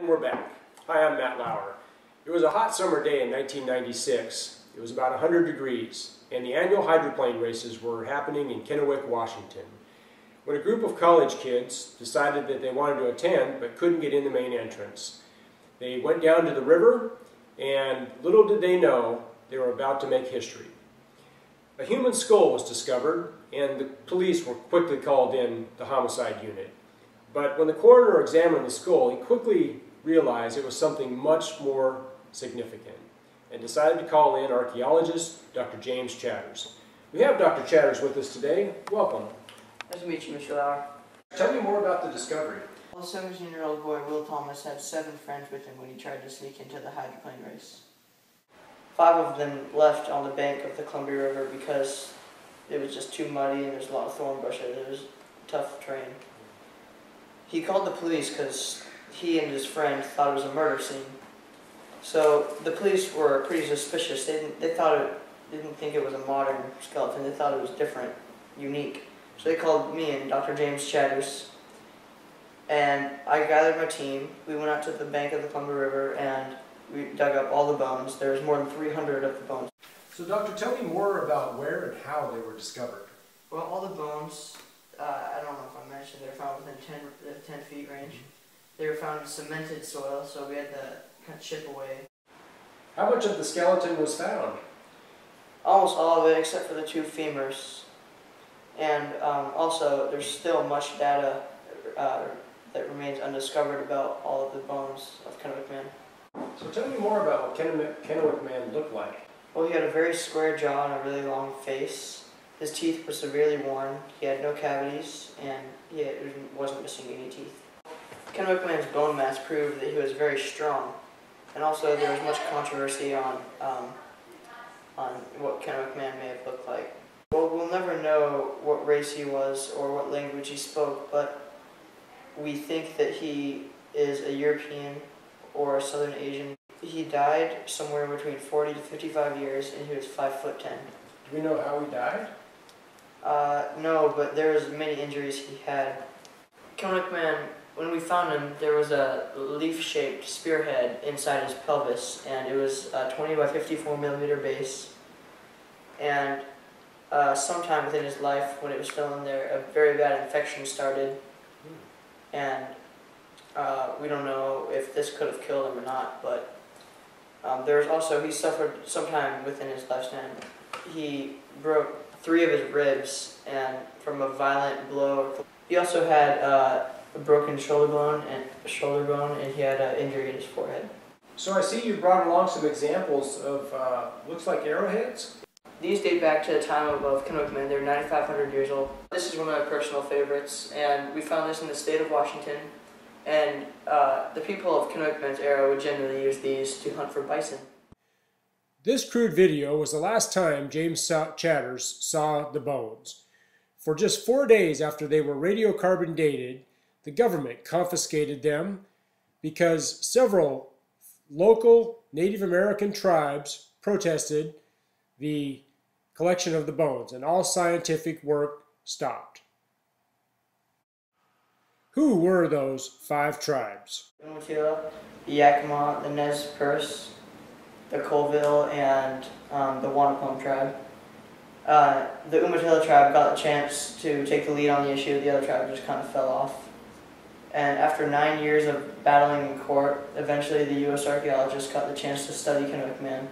And we're back. Hi, I'm Matt Lauer. It was a hot summer day in 1996. It was about 100 degrees, and the annual hydroplane races were happening in Kennewick, Washington, when a group of college kids decided that they wanted to attend but couldn't get in the main entrance. They went down to the river, and little did they know they were about to make history. A human skull was discovered, and the police were quickly called in the homicide unit. But when the coroner examined the skull, he quickly realized it was something much more significant and decided to call in archaeologist Dr. James Chatters. We have Dr. Chatters with us today. Welcome. Nice to meet you, Mr. Lauer. Tell me more about the discovery. Well, a 17-year-old boy, Will Thomas, had 7 friends with him when he tried to sneak into the hydroplane race. 5 of them left on the bank of the Columbia River because it was just too muddy and there's a lot of thorn bushes. It was tough terrain. He called the police because he and his friend thought it was a murder scene. So the police were pretty suspicious. They didn't think it was a modern skeleton. They thought it was different, unique. So they called me and Dr. James Chatters. And I gathered my team. We went out to the bank of the Columbia River and we dug up all the bones. There was more than 300 of the bones. So doctor, tell me more about where and how they were discovered. Well, all the bones, I don't know if I mentioned, they were found within 10 feet range. They were found in cemented soil, so we had to kind of chip away. How much of the skeleton was found? Almost all of it, except for the 2 femurs. And also, there's still much data that remains undiscovered about all of the bones of Kennewick Man. So tell me more about what Kennewick Man looked like. Well, he had a very square jaw and a really long face. His teeth were severely worn. He had no cavities, and he wasn't missing any teeth. Kennewick Man's bone mass proved that he was very strong, and also there was much controversy on what Kennewick Man may have looked like. Well, we'll never know what race he was or what language he spoke, but we think that he is a European or a Southern Asian. He died somewhere between 40 to 55 years, and he was 5'10". Do we know how he died? No, but there was many injuries he had. Kennewick Man, when we found him, there was a leaf-shaped spearhead inside his pelvis, and it was a 20 by 54 millimeter base. And sometime within his life, when it was still in there, a very bad infection started, and we don't know if this could have killed him or not, but there's also, he suffered sometime within his lifespan. He broke 3 of his ribs and from a violent blow. He also had a broken shoulder bone, and he had an injury in his forehead. So I see you brought along some examples of, looks like arrowheads? These date back to the time of Kennewick Man. They're 9,500 years old. This is one of my personal favorites, and we found this in the state of Washington. And the people of Kennewick Man's era would generally use these to hunt for bison. This crude video was the last time James Chatters saw the bones. For just 4 days after they were radiocarbon dated, the government confiscated them because several local Native American tribes protested the collection of the bones, and all scientific work stopped. Who were those 5 tribes? The Umatilla, the Yakima, the Nez Perce, the Colville, and the Wanapum tribe. The Umatilla tribe got the chance to take the lead on the issue. The other tribe just kind of fell off. And after 9 years of battling in court, eventually the U.S. archaeologists got the chance to study Kennewick Man.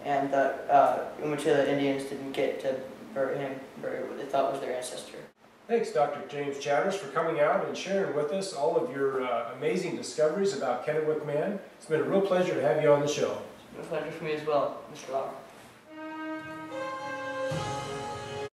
And the Umatilla Indians didn't get to bury what they thought was their ancestor. Thanks, Dr. James Chatters, for coming out and sharing with us all of your amazing discoveries about Kennewick Man. It's been a real pleasure to have you on the show. It's been a pleasure for me as well, Mr. Lauer.